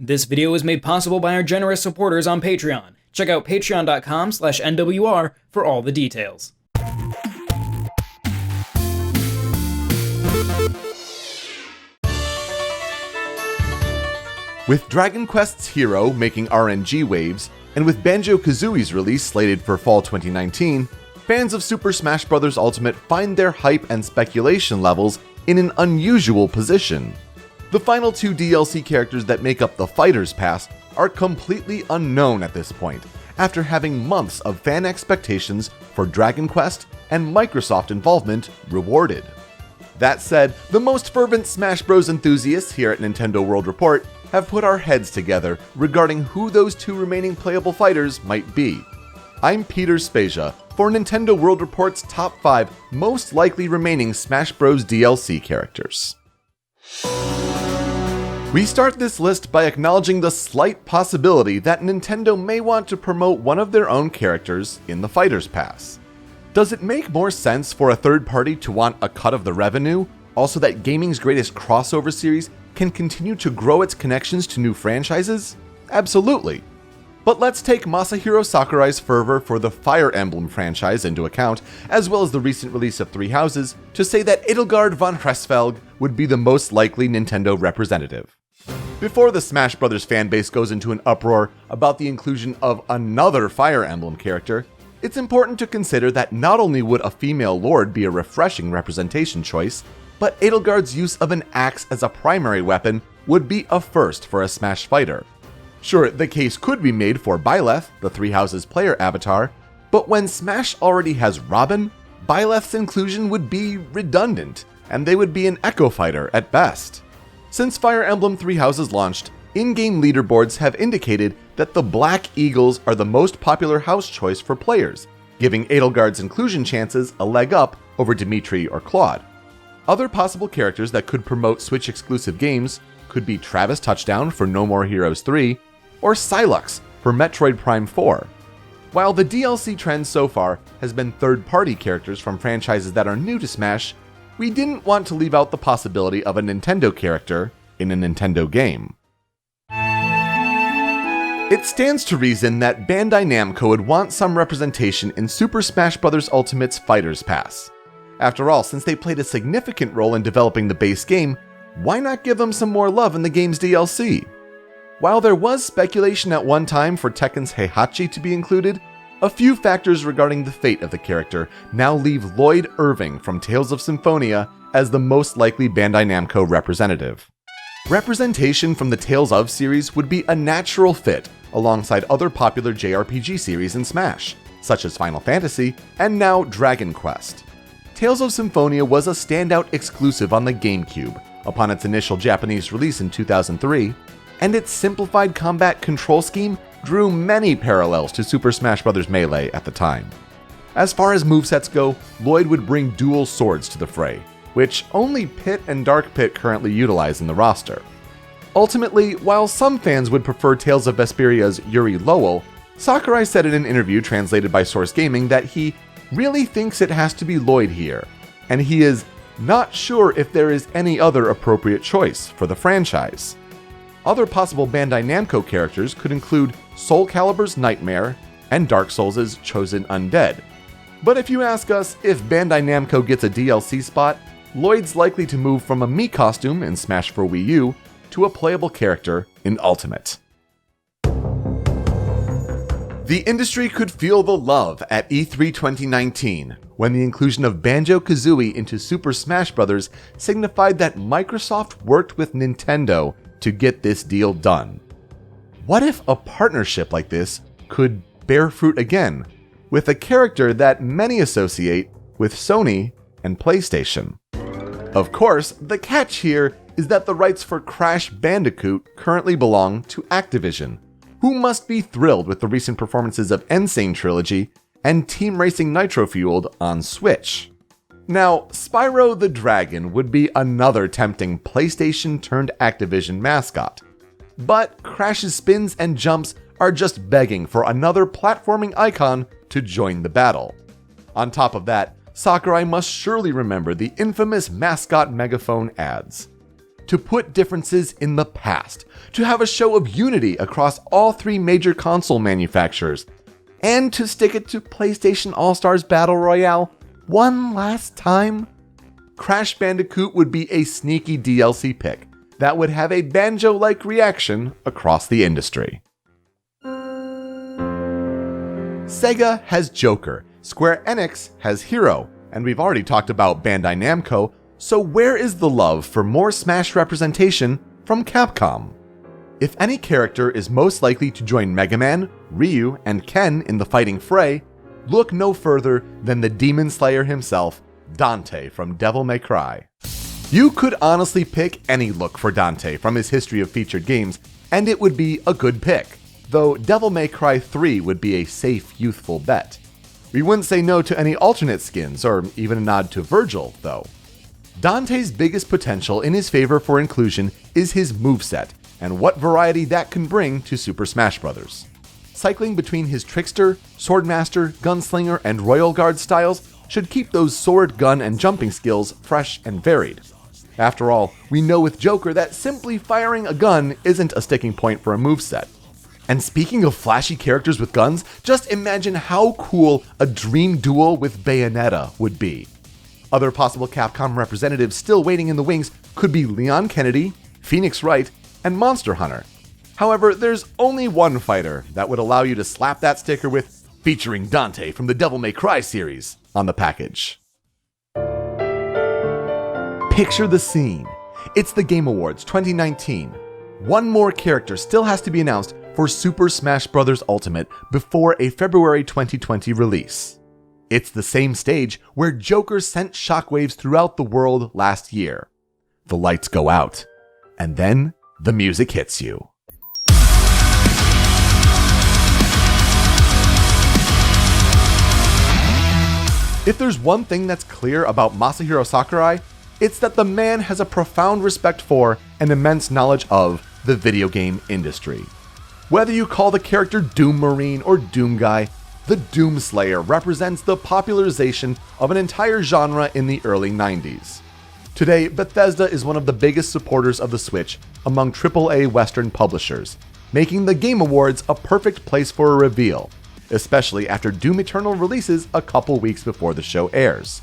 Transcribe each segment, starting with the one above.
This video was made possible by our generous supporters on Patreon. Check out patreon.com/NWR for all the details. With Dragon Quest's Hero making RNG waves, and with Banjo-Kazooie's release slated for fall 2019, fans of Super Smash Bros. Ultimate find their hype and speculation levels in an unusual position. The final two DLC characters that make up the Fighter's Pass are completely unknown at this point, after having months of fan expectations for Dragon Quest and Microsoft involvement rewarded. That said, the most fervent Smash Bros. Enthusiasts here at Nintendo World Report have put our heads together regarding who those two remaining playable fighters might be. I'm Peter Spezia for Nintendo World Report's top 5 most likely remaining Smash Bros. DLC characters. We start this list by acknowledging the slight possibility that Nintendo may want to promote one of their own characters in the Fighter's Pass. Does it make more sense for a third party to want a cut of the revenue, also that gaming's greatest crossover series can continue to grow its connections to new franchises? Absolutely. But let's take Masahiro Sakurai's fervor for the Fire Emblem franchise into account, as well as the recent release of Three Houses, to say that Edelgard von Hresfelg would be the most likely Nintendo representative. Before the Smash Bros. Fanbase goes into an uproar about the inclusion of another Fire Emblem character, it's important to consider that not only would a female lord be a refreshing representation choice, but Edelgard's use of an axe as a primary weapon would be a first for a Smash fighter. Sure, the case could be made for Byleth, the Three Houses player avatar, but when Smash already has Robin, Byleth's inclusion would be redundant, and they would be an echo fighter at best. Since Fire Emblem Three Houses launched, in-game leaderboards have indicated that the Black Eagles are the most popular house choice for players, giving Edelgard's inclusion chances a leg up over Dimitri or Claude. Other possible characters that could promote Switch-exclusive games could be Travis Touchdown for No More Heroes 3, or Sylux for Metroid Prime 4. While the DLC trend so far has been third-party characters from franchises that are new to Smash, we didn't want to leave out the possibility of a Nintendo character in a Nintendo game. It stands to reason that Bandai Namco would want some representation in Super Smash Bros. Ultimate's Fighter's Pass. After all, since they played a significant role in developing the base game, why not give them some more love in the game's DLC? While there was speculation at one time for Tekken's Heihachi to be included, a few factors regarding the fate of the character now leave Lloyd Irving from Tales of Symphonia as the most likely Bandai Namco representative. Representation from the Tales of series would be a natural fit alongside other popular JRPG series in Smash, such as Final Fantasy and now Dragon Quest. Tales of Symphonia was a standout exclusive on the GameCube upon its initial Japanese release in 2003, and its simplified combat control scheme drew many parallels to Super Smash Bros. Melee at the time. As far as movesets go, Lloyd would bring dual swords to the fray, which only Pit and Dark Pit currently utilize in the roster. Ultimately, while some fans would prefer Tales of Vesperia's Yuri Lowell, Sakurai said in an interview translated by Source Gaming that he really thinks it has to be Lloyd here, and he is not sure if there is any other appropriate choice for the franchise. Other possible Bandai Namco characters could include Soul Calibur's Nightmare and Dark Souls' Chosen Undead. But if you ask us if Bandai Namco gets a DLC spot, Lloyd's likely to move from a Mii costume in Smash for Wii U to a playable character in Ultimate. The industry could feel the love at E3 2019 when the inclusion of Banjo-Kazooie into Super Smash Bros. Signified that Microsoft worked with Nintendo to get this deal done. What if a partnership like this could bear fruit again, with a character that many associate with Sony and PlayStation? Of course, the catch here is that the rights for Crash Bandicoot currently belong to Activision, who must be thrilled with the recent performances of Insane Trilogy and Team Racing Nitro Fueled on Switch. Now, Spyro the Dragon would be another tempting PlayStation-turned-Activision mascot, but Crash's spins and jumps are just begging for another platforming icon to join the battle. On top of that, Sakurai must surely remember the infamous mascot megaphone ads. to put differences in the past, to have a show of unity across all three major console manufacturers, and to stick it to PlayStation All-Stars Battle Royale one last time? Crash Bandicoot would be a sneaky DLC pick that would have a Banjo-like reaction across the industry. Sega has Joker, Square Enix has Hero, and we've already talked about Bandai Namco, so where is the love for more Smash representation from Capcom? If any character is most likely to join Mega Man, Ryu, and Ken in the fighting fray, look no further than the Demon Slayer himself, Dante from Devil May Cry. You could honestly pick any look for Dante from his history of featured games, and it would be a good pick, though Devil May Cry 3 would be a safe, youthful bet. We wouldn't say no to any alternate skins, or even a nod to Virgil, though. Dante's biggest potential in his favor for inclusion is his moveset, and what variety that can bring to Super Smash Bros. Cycling between his Trickster, Swordmaster, Gunslinger, and Royal Guard styles should keep those sword, gun, and jumping skills fresh and varied. After all, we know with Joker that simply firing a gun isn't a sticking point for a moveset. And speaking of flashy characters with guns, just imagine how cool a dream duel with Bayonetta would be. Other possible Capcom representatives still waiting in the wings could be Leon Kennedy, Phoenix Wright, and Monster Hunter. However, there's only one fighter that would allow you to slap that sticker with "featuring Dante from the Devil May Cry series" on the package. Picture the scene. It's the Game Awards 2019. One more character still has to be announced for Super Smash Bros. Ultimate before a February 2020 release. It's the same stage where Joker sent shockwaves throughout the world last year. The lights go out, and then the music hits you. If there's one thing that's clear about Masahiro Sakurai, it's that the man has a profound respect for and immense knowledge of the video game industry. Whether you call the character Doom Marine or Doom Guy, the Doom Slayer represents the popularization of an entire genre in the early 90s. Today, Bethesda is one of the biggest supporters of the Switch among AAA Western publishers, making the Game Awards a perfect place for a reveal, especially after Doom Eternal releases a couple weeks before the show airs.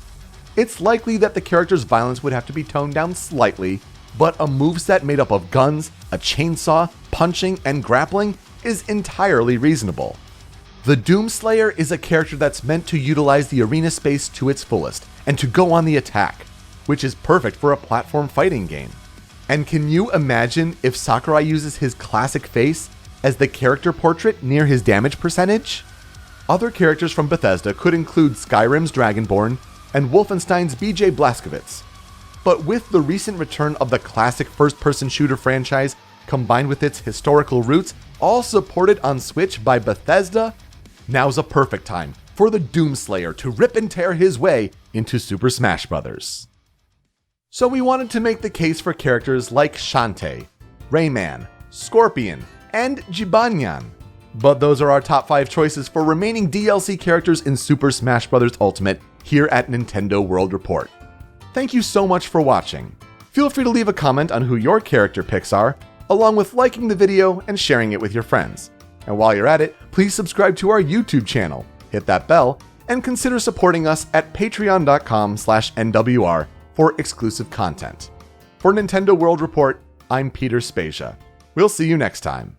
It's likely that the character's violence would have to be toned down slightly, but a moveset made up of guns, a chainsaw, punching, and grappling is entirely reasonable. The Doom Slayer is a character that's meant to utilize the arena space to its fullest and to go on the attack, which is perfect for a platform fighting game. And can you imagine if Sakurai uses his classic face as the character portrait near his damage percentage? Other characters from Bethesda could include Skyrim's Dragonborn and Wolfenstein's BJ Blazkowicz. But with the recent return of the classic first-person shooter franchise combined with its historical roots, all supported on Switch by Bethesda, now's a perfect time for the Doom Slayer to rip and tear his way into Super Smash Bros. So we wanted to make the case for characters like Shantae, Rayman, Scorpion, and Jibanyan. But those are our top 5 choices for remaining DLC characters in Super Smash Bros. Ultimate here at Nintendo World Report. Thank you so much for watching. Feel free to leave a comment on who your character picks are, along with liking the video and sharing it with your friends. And while you're at it, please subscribe to our YouTube channel, hit that bell, and consider supporting us at patreon.com/NWR for exclusive content. For Nintendo World Report, I'm Peter Spezia. We'll see you next time.